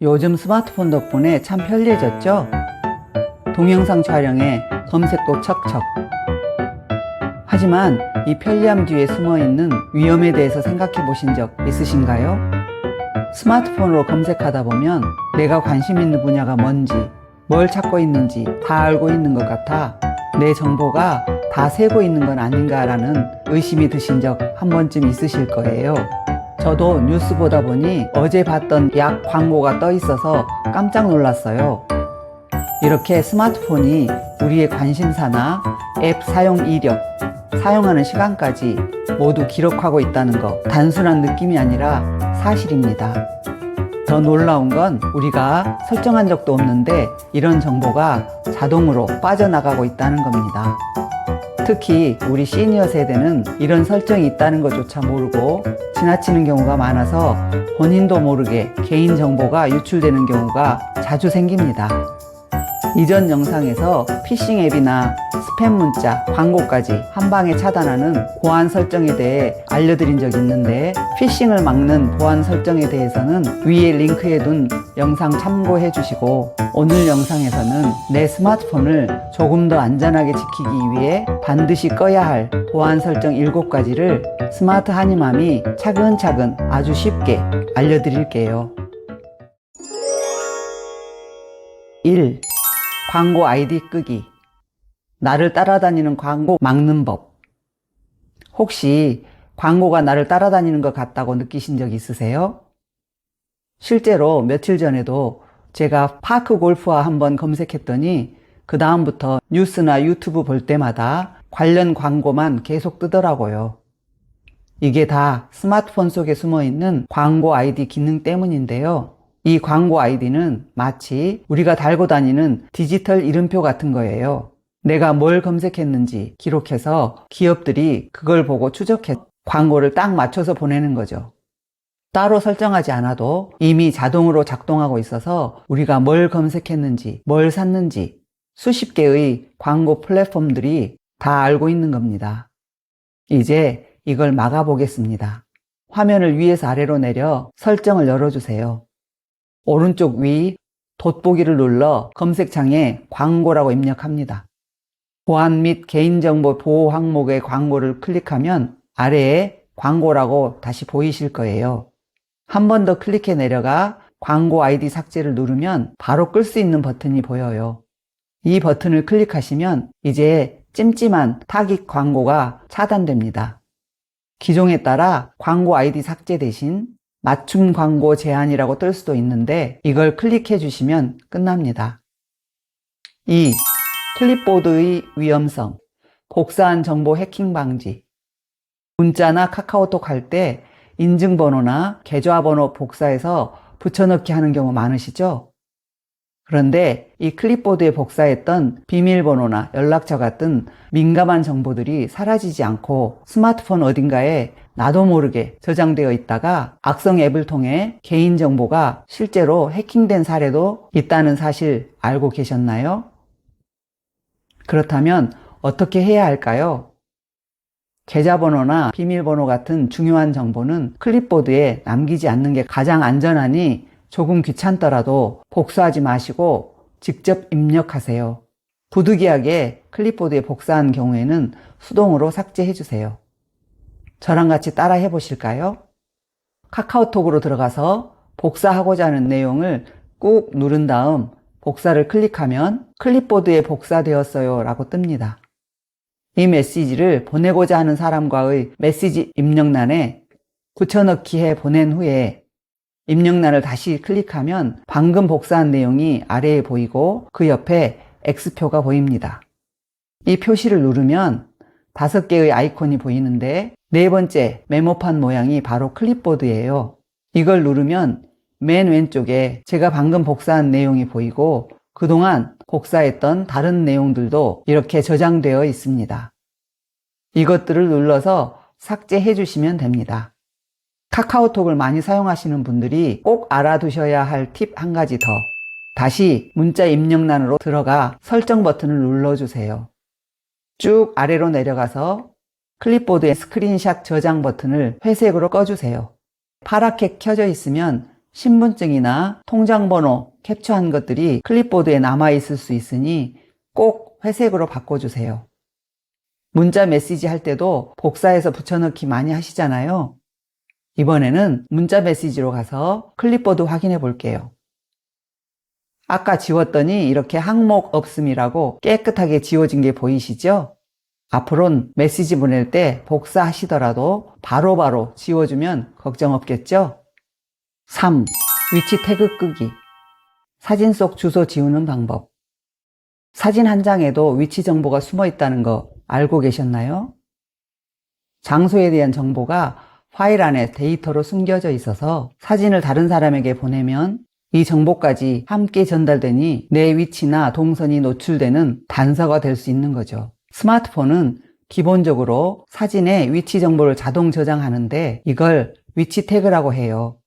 요즘 스마트폰 덕분에 참 편리해졌죠? 동영상 촬영에 검색도 척척. 하지만 이 편리함 뒤에 숨어있는 위험에 대해서 생각해 보신 적 있으신가요? 스마트폰으로 검색하다 보면 내가 관심 있는 분야가 뭔지, 뭘 찾고 있는지 다 알고 있는 것 같아 내 정보가 다 새고 있는 건 아닌가라는 의심이 드신 적 한 번쯤 있으실 거예요. 저도 뉴스 보다 보니 어제 봤던 약 광고가 떠 있어서 깜짝 놀랐어요. 이렇게 스마트폰이 우리의 관심사나 앱 사용 이력, 사용하는 시간까지 모두 기록하고 있다는 거 단순한 느낌이 아니라 사실입니다. 더 놀라운 건 우리가 설정한 적도 없는데 이런 정보가 자동으로 빠져나가고 있다는 겁니다. 특히 우리 시니어 세대는 이런 설정이 있다는 것조차 모르고 지나치는 경우가 많아서 본인도 모르게 개인정보가 유출되는 경우가 자주 생깁니다. 이전 영상에서 피싱 앱이나 스팸 문자, 광고까지 한 방에 차단하는 보안 설정에 대해 알려드린 적이 있는데 피싱을 막는 보안 설정에 대해서는 위에 링크해 둔 영상 참고해 주시고 오늘 영상에서는 내 스마트폰을 조금 더 안전하게 지키기 위해 반드시 꺼야 할 보안 설정 7가지를 스마트 한이맘이 차근차근 아주 쉽게 알려드릴게요. 1. 광고 아이디 끄기. 나를 따라다니는 광고 막는 법. 혹시 광고가 나를 따라다니는 것 같다고 느끼신 적 있으세요? 실제로 며칠 전에도 제가 파크 골프화 한번 검색했더니 그 다음부터 뉴스나 유튜브 볼 때마다 관련 광고만 계속 뜨더라고요. 이게 다 스마트폰 속에 숨어있는 광고 아이디 기능 때문인데요. 이 광고 아이디는 마치 우리가 달고 다니는 디지털 이름표 같은 거예요. 내가 뭘 검색했는지 기록해서 기업들이 그걸 보고 추적해 광고를 딱 맞춰서 보내는 거죠. 따로 설정하지 않아도 이미 자동으로 작동하고 있어서 우리가 뭘 검색했는지, 뭘 샀는지 수십 개의 광고 플랫폼들이 다 알고 있는 겁니다. 이제 이걸 막아보겠습니다. 화면을 위에서 아래로 내려 설정을 열어주세요. 오른쪽 위 돋보기를 눌러 검색창에 광고라고 입력합니다. 보안 및 개인정보 보호 항목의 광고를 클릭하면 아래에 광고라고 다시 보이실 거예요. 한 번 더 클릭해 내려가 광고 아이디 삭제를 누르면 바로 끌 수 있는 버튼이 보여요. 이 버튼을 클릭하시면 이제 찜찜한 타깃 광고가 차단됩니다. 기종에 따라 광고 아이디 삭제 대신 맞춤 광고 제한이라고 뜰 수도 있는데 이걸 클릭해 주시면 끝납니다. 2. 클립보드의 위험성. 복사한 정보 해킹 방지. 문자나 카카오톡 할 때 인증번호나 계좌번호 복사해서 붙여넣기 하는 경우 많으시죠? 그런데 이 클립보드에 복사했던 비밀번호나 연락처 같은 민감한 정보들이 사라지지 않고 스마트폰 어딘가에 나도 모르게 저장되어 있다가 악성 앱을 통해 개인정보가 실제로 해킹된 사례도 있다는 사실 알고 계셨나요? 그렇다면 어떻게 해야 할까요? 계좌번호나 비밀번호 같은 중요한 정보는 클립보드에 남기지 않는 게 가장 안전하니 조금 귀찮더라도 복사하지 마시고 직접 입력하세요. 부득이하게 클립보드에 복사한 경우에는 수동으로 삭제해 주세요. 저랑 같이 따라 해보실까요? 카카오톡으로 들어가서 복사하고자 하는 내용을 꾹 누른 다음 복사를 클릭하면 클립보드에 복사되었어요 라고 뜹니다. 이 메시지를 보내고자 하는 사람과의 메시지 입력란에 붙여넣기 해 보낸 후에 입력란을 다시 클릭하면 방금 복사한 내용이 아래에 보이고 그 옆에 X표가 보입니다. 이 표시를 누르면 5개의 아이콘이 보이는데 네 번째 메모판 모양이 바로 클립보드예요. 이걸 누르면 맨 왼쪽에 제가 방금 복사한 내용이 보이고 그동안 복사했던 다른 내용들도 이렇게 저장되어 있습니다. 이것들을 눌러서 삭제해 주시면 됩니다. 카카오톡을 많이 사용하시는 분들이 꼭 알아두셔야 할 팁 한 가지 더. 다시 문자 입력란으로 들어가 설정 버튼을 눌러주세요. 쭉 아래로 내려가서 클립보드의 스크린샷 저장 버튼을 회색으로 꺼주세요. 파랗게 켜져 있으면 신분증이나 통장번호 캡처한 것들이 클립보드에 남아있을 수 있으니 꼭 회색으로 바꿔주세요. 문자 메시지 할 때도 복사해서 붙여넣기 많이 하시잖아요. 이번에는 문자 메시지로 가서 클립보드 확인해 볼게요. 아까 지웠더니 이렇게 항목 없음이라고 깨끗하게 지워진 게 보이시죠? 앞으로는 메시지 보낼 때 복사하시더라도 바로바로 지워주면 걱정 없겠죠? 3. 위치 태그 끄기. 사진 속 주소 지우는 방법. 사진 한 장에도 위치 정보가 숨어 있다는 거 알고 계셨나요? 장소에 대한 정보가 파일 안에 데이터로 숨겨져 있어서 사진을 다른 사람에게 보내면 이 정보까지 함께 전달되니 내 위치나 동선이 노출되는 단서가 될 수 있는 거죠. 스마트폰은 기본적으로 사진의 위치 정보를 자동 저장하는데 이걸 위치 태그라고 해요.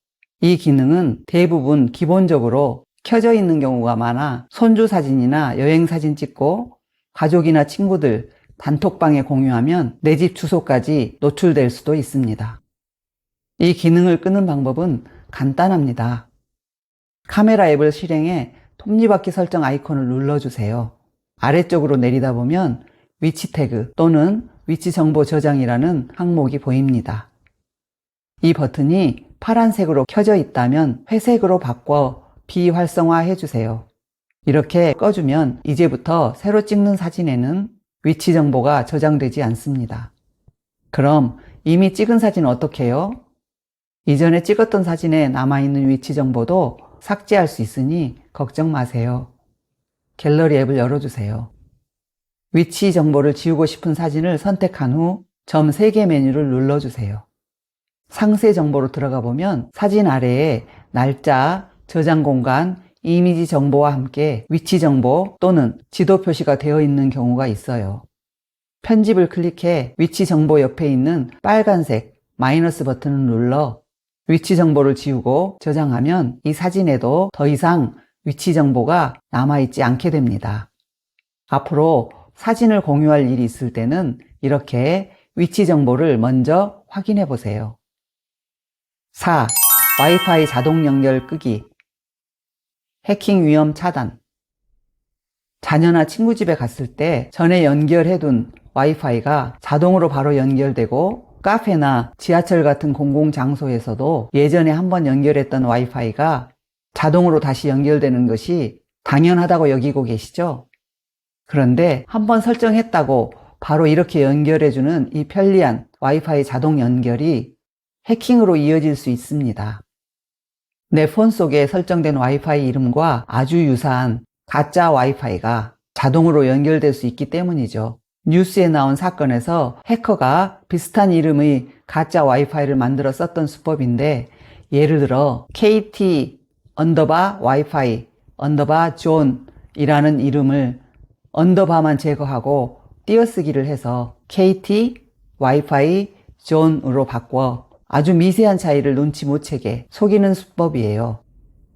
이 기능은 대부분 기본적으로 켜져 있는 경우가 많아 손주 사진이나 여행 사진 찍고 가족이나 친구들 단톡방에 공유하면 내 집 주소까지 노출될 수도 있습니다. 이 기능을 끄는 방법은 간단합니다. 카메라 앱을 실행해 톱니바퀴 설정 아이콘을 눌러주세요. 아래쪽으로 내리다 보면 위치 태그 또는 위치 정보 저장이라는 항목이 보입니다. 이 버튼이 파란색으로 켜져 있다면 회색으로 바꿔 비활성화해 주세요. 이렇게 꺼주면 이제부터 새로 찍는 사진에는 위치 정보가 저장되지 않습니다. 그럼 이미 찍은 사진은 어떻게 해요? 이전에 찍었던 사진에 남아있는 위치 정보도 삭제할 수 있으니 걱정 마세요. 갤러리 앱을 열어주세요. 위치 정보를 지우고 싶은 사진을 선택한 후 점 3개 메뉴를 눌러주세요. 상세 정보로 들어가 보면 사진 아래에 날짜, 저장 공간, 이미지 정보와 함께 위치 정보 또는 지도 표시가 되어 있는 경우가 있어요. 편집을 클릭해 위치 정보 옆에 있는 빨간색 마이너스 버튼을 눌러 위치 정보를 지우고 저장하면 이 사진에도 더 이상 위치 정보가 남아있지 않게 됩니다. 앞으로 사진을 공유할 일이 있을 때는 이렇게 위치 정보를 먼저 확인해 보세요. 4. 와이파이 자동 연결 끄기. 해킹 위험 차단. 자녀나 친구 집에 갔을 때 전에 연결해둔 와이파이가 자동으로 바로 연결되고 카페나 지하철 같은 공공장소에서도 예전에 한번 연결했던 와이파이가 자동으로 다시 연결되는 것이 당연하다고 여기고 계시죠? 그런데 한번 설정했다고 바로 이렇게 연결해주는 이 편리한 와이파이 자동 연결이 해킹으로 이어질 수 있습니다. 내 폰 속에 설정된 와이파이 이름과 아주 유사한 가짜 와이파이가 자동으로 연결될 수 있기 때문이죠. 뉴스에 나온 사건에서 해커가 비슷한 이름의 가짜 와이파이를 만들어 썼던 수법인데 예를 들어 KT 와이파이 존이라는 이름을 언더바만 제거하고 띄어쓰기를 해서 KT 와이파이 존으로 바꿔 아주 미세한 차이를 눈치 못 채게 속이는 수법이에요.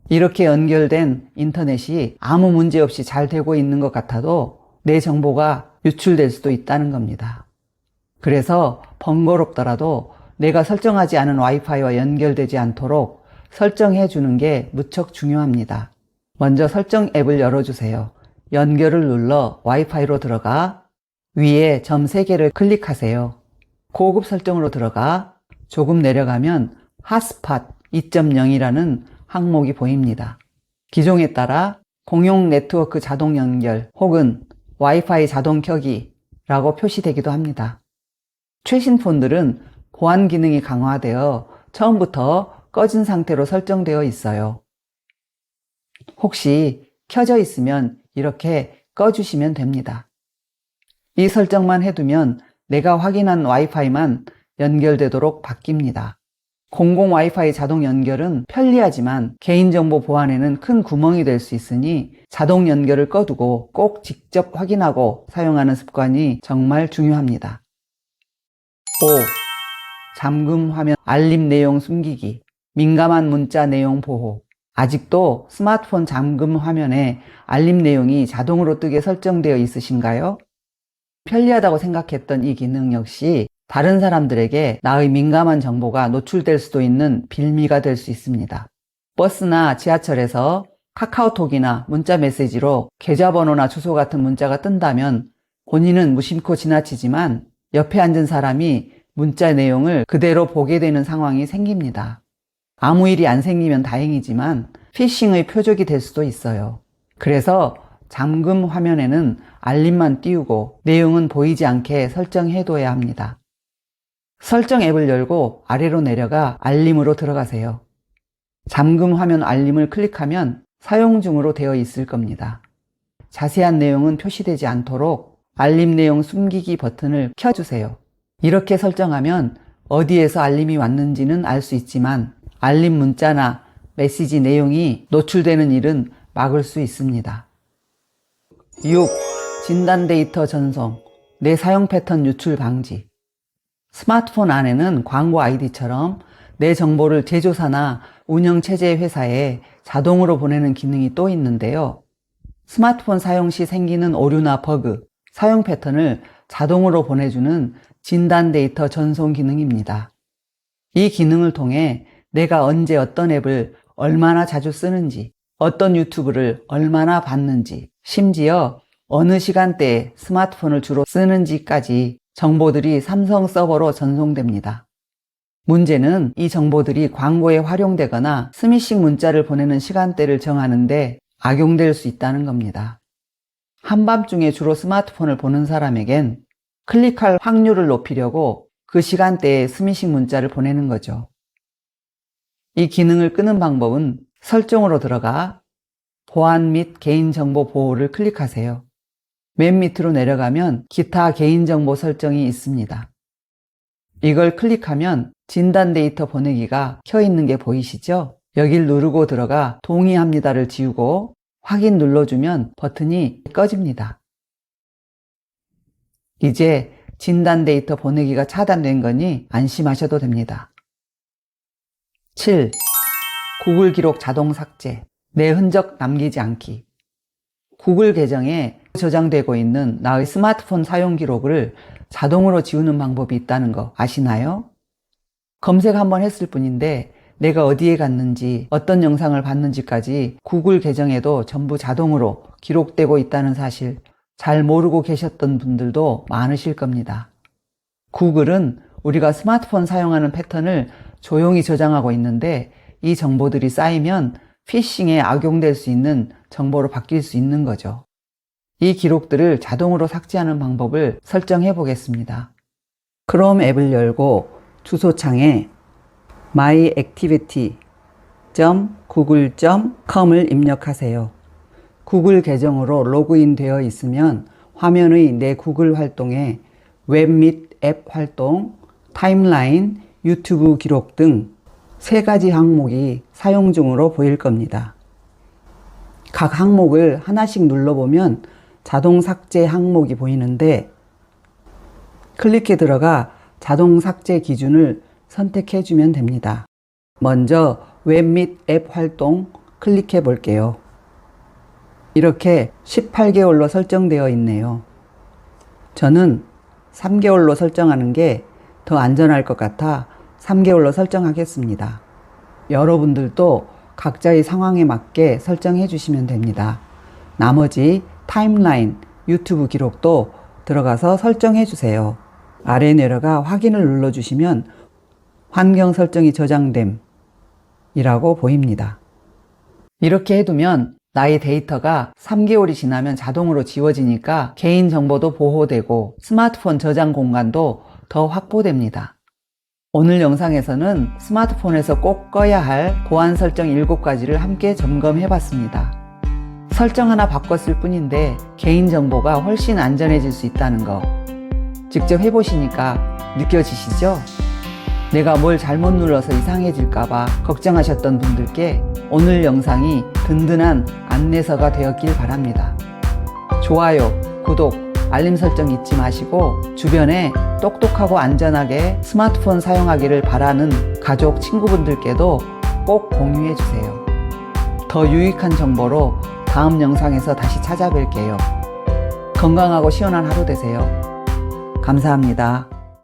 이렇게 연결된 인터넷이 아무 문제 없이 잘 되고 있는 것 같아도 내 정보가 유출될 수도 있다는 겁니다. 그래서 번거롭더라도 내가 설정하지 않은 와이파이와 연결되지 않도록 설정해 주는 게 무척 중요합니다. 먼저 설정 앱을 열어주세요. 연결을 눌러 와이파이로 들어가 위에 점 3개를 클릭하세요. 고급 설정으로 들어가 조금 내려가면 핫스팟 2.0이라는 항목이 보입니다. 기종에 따라 공용 네트워크 자동 연결 혹은 와이파이 자동 켜기라고 표시되기도 합니다. 최신 폰들은 보안 기능이 강화되어 처음부터 꺼진 상태로 설정되어 있어요. 혹시 켜져 있으면 이렇게 꺼주시면 됩니다. 이 설정만 해두면 내가 확인한 와이파이만 연결되도록 바뀝니다. 공공 와이파이 자동 연결은 편리하지만 개인정보 보안에는 큰 구멍이 될 수 있으니 자동 연결을 꺼두고 꼭 직접 확인하고 사용하는 습관이 정말 중요합니다. 5. 잠금 화면 알림 내용 숨기기. 민감한 문자 내용 보호. 아직도 스마트폰 잠금 화면에 알림 내용이 자동으로 뜨게 설정되어 있으신가요? 편리하다고 생각했던 이 기능 역시 다른 사람들에게 나의 민감한 정보가 노출될 수도 있는 빌미가 될 수 있습니다. 버스나 지하철에서 카카오톡이나 문자 메시지로 계좌번호나 주소 같은 문자가 뜬다면 본인은 무심코 지나치지만 옆에 앉은 사람이 문자 내용을 그대로 보게 되는 상황이 생깁니다. 아무 일이 안 생기면 다행이지만 피싱의 표적이 될 수도 있어요. 그래서 잠금 화면에는 알림만 띄우고 내용은 보이지 않게 설정해둬야 합니다. 설정 앱을 열고 아래로 내려가 알림으로 들어가세요. 잠금 화면 알림을 클릭하면 사용 중으로 되어 있을 겁니다. 자세한 내용은 표시되지 않도록 알림 내용 숨기기 버튼을 켜주세요. 이렇게 설정하면 어디에서 알림이 왔는지는 알 수 있지만 알림 문자나 메시지 내용이 노출되는 일은 막을 수 있습니다. 6. 진단 데이터 전송, 내 사용 패턴 유출 방지. 스마트폰 안에는 광고 아이디처럼 내 정보를 제조사나 운영체제 회사에 자동으로 보내는 기능이 또 있는데요. 스마트폰 사용 시 생기는 오류나 버그, 사용 패턴을 자동으로 보내주는 진단 데이터 전송 기능입니다. 이 기능을 통해 내가 언제 어떤 앱을 얼마나 자주 쓰는지, 어떤 유튜브를 얼마나 봤는지, 심지어 어느 시간대에 스마트폰을 주로 쓰는지까지 정보들이 삼성 서버로 전송됩니다. 문제는 이 정보들이 광고에 활용되거나 스미싱 문자를 보내는 시간대를 정하는데 악용될 수 있다는 겁니다. 한밤중에 주로 스마트폰을 보는 사람에겐 클릭할 확률을 높이려고 그 시간대에 스미싱 문자를 보내는 거죠. 이 기능을 끄는 방법은 설정으로 들어가 보안 및 개인정보 보호를 클릭하세요. 맨 밑으로 내려가면 기타 개인정보 설정이 있습니다. 이걸 클릭하면 진단 데이터 보내기가 켜 있는 게 보이시죠? 여길 누르고 들어가 동의합니다를 지우고 확인 눌러주면 버튼이 꺼집니다. 이제 진단 데이터 보내기가 차단된 거니 안심하셔도 됩니다. 7. 구글 기록 자동 삭제, 내 흔적 남기지 않기. 구글 계정에 저장되고 있는 나의 스마트폰 사용 기록을 자동으로 지우는 방법이 있다는 거 아시나요? 검색 한번 했을 뿐인데 내가 어디에 갔는지, 어떤 영상을 봤는지까지 구글 계정에도 전부 자동으로 기록되고 있다는 사실 잘 모르고 계셨던 분들도 많으실 겁니다. 구글은 우리가 스마트폰 사용하는 패턴을 조용히 저장하고 있는데 이 정보들이 쌓이면 피싱에 악용될 수 있는 정보로 바뀔 수 있는 거죠. 이 기록들을 자동으로 삭제하는 방법을 설정해 보겠습니다. 크롬 앱을 열고 주소창에 myactivity.google.com을 입력하세요. 구글 계정으로 로그인 되어 있으면 화면의 내 구글 활동에 웹 및 앱 활동, 타임라인, 유튜브 기록 등 3가지 항목이 사용 중으로 보일 겁니다. 각 항목을 하나씩 눌러보면 자동 삭제 항목이 보이는데 클릭해 들어가 자동 삭제 기준을 선택해 주면 됩니다. 먼저 웹 및 앱 활동 클릭해 볼게요. 이렇게 18개월로 설정되어 있네요. 저는 3개월로 설정하는 게 더 안전할 것 같아 3개월로 설정하겠습니다. 여러분들도 각자의 상황에 맞게 설정해 주시면 됩니다. 나머지 타임라인, 유튜브 기록도 들어가서 설정해 주세요. 아래 내려가 확인을 눌러주시면 환경 설정이 저장됨 이라고 보입니다. 이렇게 해두면 나의 데이터가 3개월이 지나면 자동으로 지워지니까 개인정보도 보호되고 스마트폰 저장 공간도 더 확보됩니다. 오늘 영상에서는 스마트폰에서 꼭 꺼야 할 보안 설정 7가지를 함께 점검해 봤습니다. 설정 하나 바꿨을 뿐인데 개인정보가 훨씬 안전해질 수 있다는 거 직접 해보시니까 느껴지시죠? 내가 뭘 잘못 눌러서 이상해질까봐 걱정하셨던 분들께 오늘 영상이 든든한 안내서가 되었길 바랍니다. 좋아요, 구독, 알림 설정 잊지 마시고 주변에 똑똑하고 안전하게 스마트폰 사용하기를 바라는 가족, 친구분들께도 꼭 공유해 주세요. 더 유익한 정보로 다음 영상에서 다시 찾아뵐게요. 건강하고 시원한 하루 되세요. 감사합니다.